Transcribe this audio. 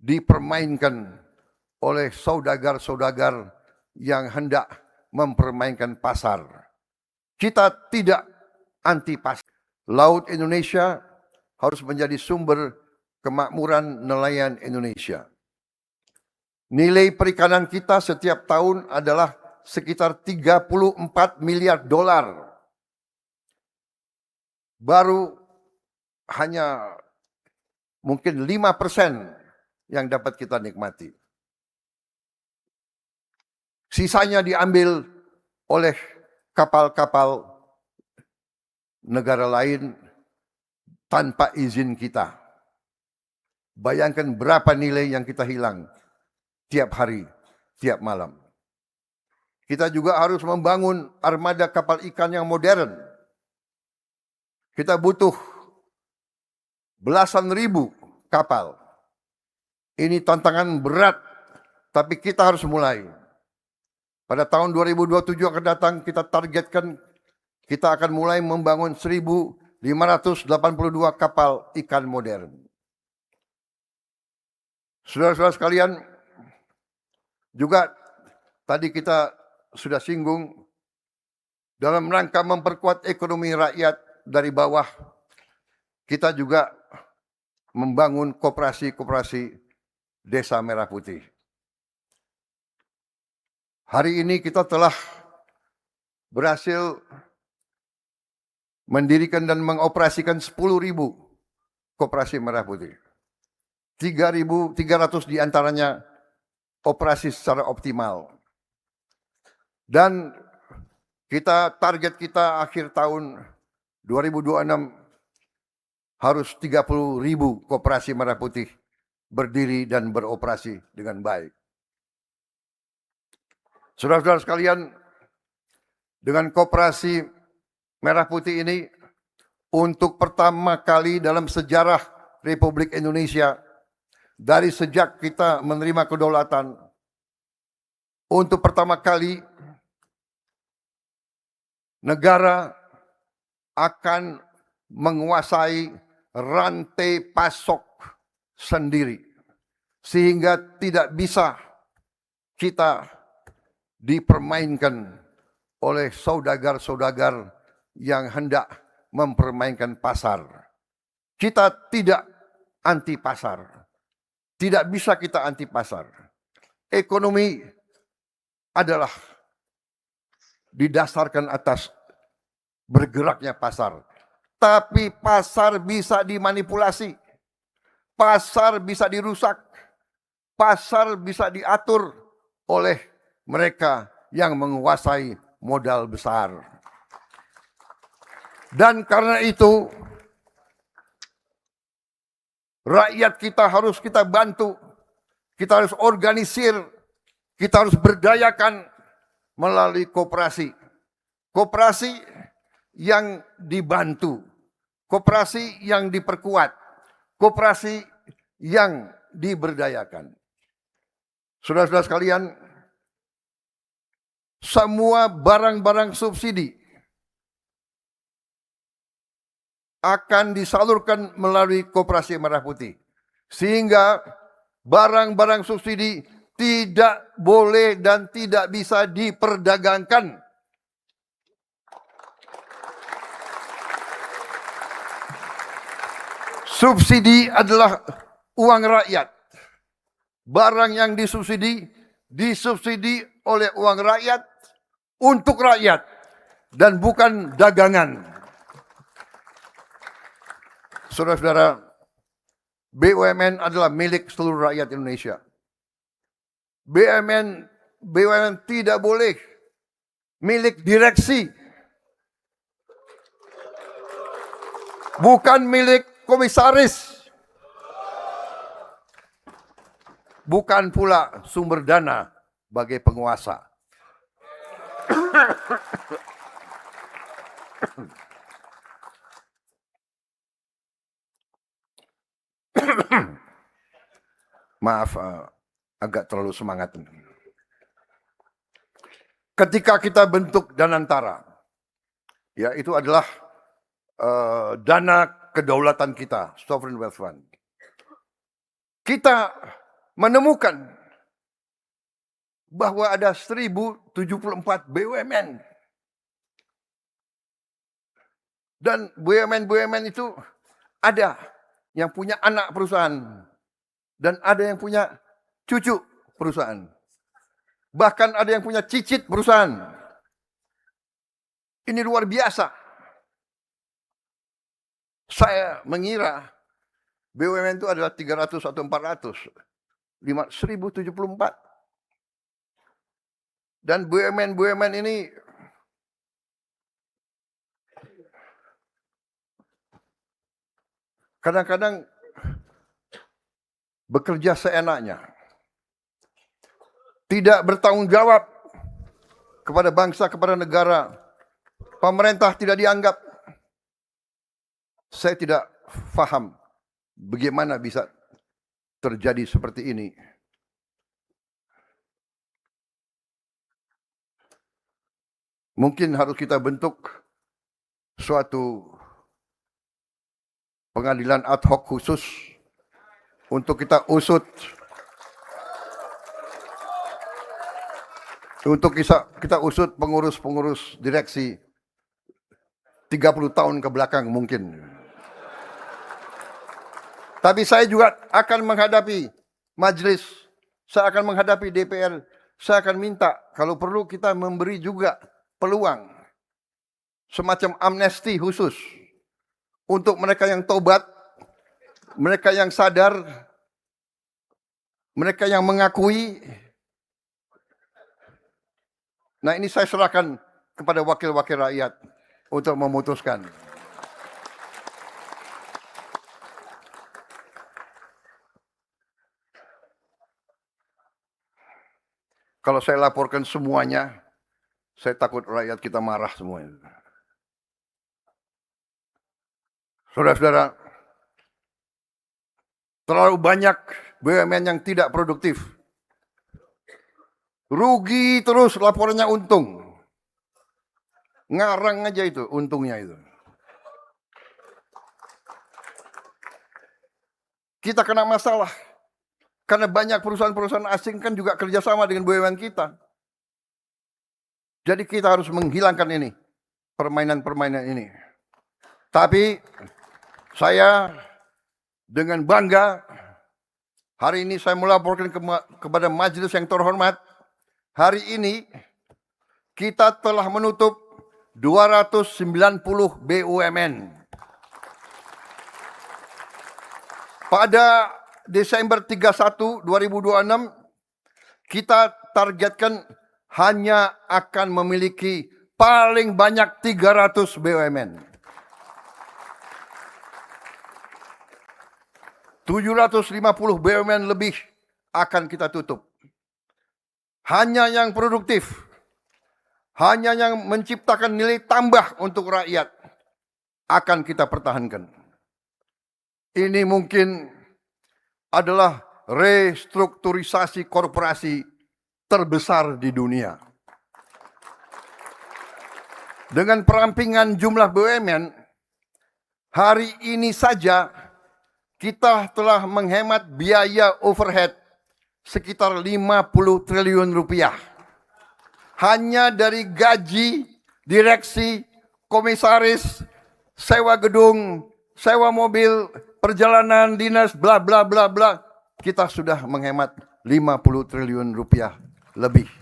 dipermainkan oleh saudagar-saudagar yang hendak mempermainkan pasar. Kita tidak anti pasar. Laut Indonesia harus menjadi sumber kemakmuran nelayan Indonesia. Nilai perikanan kita setiap tahun adalah sekitar 34 miliar dolar. Baru hanya mungkin 5% yang dapat kita nikmati. Sisanya diambil oleh kapal-kapal negara lain tanpa izin kita. Bayangkan berapa nilai yang kita hilang tiap hari, tiap malam. Kita juga harus membangun armada kapal ikan yang modern. Kita butuh belasan ribu kapal. Ini tantangan berat, tapi kita harus mulai. Pada tahun 2027 akan datang, kita targetkan kita akan mulai membangun 1.582 kapal ikan modern. Saudara-saudara sekalian, juga tadi kita sudah singgung, dalam rangka memperkuat ekonomi rakyat dari bawah, kita juga membangun koperasi-koperasi Desa Merah Putih. Hari ini kita telah berhasil mendirikan dan mengoperasikan 10.000 koperasi Merah Putih. 3.300 diantaranya operasi secara optimal. Dan target kita akhir tahun 2026 harus 30.000 koperasi Merah Putih berdiri dan beroperasi dengan baik. Saudara-saudara sekalian, dengan koperasi Merah Putih ini, untuk pertama kali dalam sejarah Republik Indonesia, dari sejak kita menerima kedaulatan, untuk pertama kali negara akan menguasai rantai pasok sendiri, sehingga tidak bisa kita dipermainkan oleh saudagar-saudagar yang hendak mempermainkan pasar. Kita tidak anti pasar. Tidak bisa kita anti pasar. Ekonomi adalah didasarkan atas bergeraknya pasar. Tapi pasar bisa dimanipulasi. Pasar bisa dirusak. Pasar bisa diatur oleh mereka yang menguasai modal besar. Dan karena itu, rakyat kita harus kita bantu, kita harus organisir, kita harus berdayakan melalui koperasi. Koperasi yang dibantu, koperasi yang diperkuat, koperasi yang diberdayakan. Saudara-saudara sekalian, semua barang-barang subsidi akan disalurkan melalui koperasi Merah Putih. Sehingga barang-barang subsidi tidak boleh dan tidak bisa diperdagangkan. Subsidi adalah uang rakyat. Barang yang disubsidi oleh uang rakyat, untuk rakyat, dan bukan dagangan. Saudara-saudara, BUMN adalah milik seluruh rakyat Indonesia. BUMN tidak boleh milik direksi, bukan milik komisaris, bukan pula sumber dana bagi penguasa. Maaf, agak terlalu semangat. Ketika kita bentuk Danantara, ya itu adalah dana kedaulatan kita, Sovereign Wealth Fund. Kita menemukan bahwa ada 1074 BUMN. Dan BUMN itu ada yang punya anak perusahaan dan ada yang punya cucu perusahaan. Bahkan ada yang punya cicit perusahaan. Ini luar biasa. Saya mengira BUMN itu adalah 300 atau 400. 1074. Dan BUMN ini kadang-kadang bekerja seenaknya. Tidak bertanggung jawab kepada bangsa, kepada negara. Pemerintah tidak dianggap. Saya tidak paham bagaimana bisa terjadi seperti ini. Mungkin harus kita bentuk suatu pengadilan ad hoc khusus untuk kita usut, pengurus-pengurus direksi 30 tahun ke belakang mungkin. Tapi saya juga akan menghadapi majelis, saya akan menghadapi DPR, saya akan minta kalau perlu kita memberi juga peluang semacam amnesti khusus untuk mereka yang tobat, mereka yang sadar, mereka yang mengakui. Nah, ini saya serahkan kepada wakil-wakil rakyat untuk memutuskan. Kalau saya laporkan semuanya, saya takut rakyat kita marah semuanya. Saudara-saudara, terlalu banyak BUMN yang tidak produktif. Rugi terus laporannya untung. Ngarang aja itu untungnya itu. Kita kena masalah. Karena banyak perusahaan-perusahaan asing kan juga kerjasama dengan BUMN kita. Jadi kita harus menghilangkan ini. Permainan-permainan ini. Tapi saya dengan bangga hari ini saya melaporkan kepada majelis yang terhormat. Hari ini kita telah menutup 290 BUMN. Pada Desember 31, 2026, kita targetkan hanya akan memiliki paling banyak 300 BUMN. 750 BUMN lebih akan kita tutup. Hanya yang produktif, hanya yang menciptakan nilai tambah untuk rakyat akan kita pertahankan. Ini mungkin adalah restrukturisasi korporasi terbesar di dunia. Dengan perampingan jumlah BUMN, hari ini saja kita telah menghemat biaya overhead sekitar 50 triliun rupiah. Hanya dari gaji, direksi, komisaris, sewa gedung, sewa mobil, perjalanan dinas, bla bla bla bla. Kita sudah menghemat 50 triliun rupiah lebih.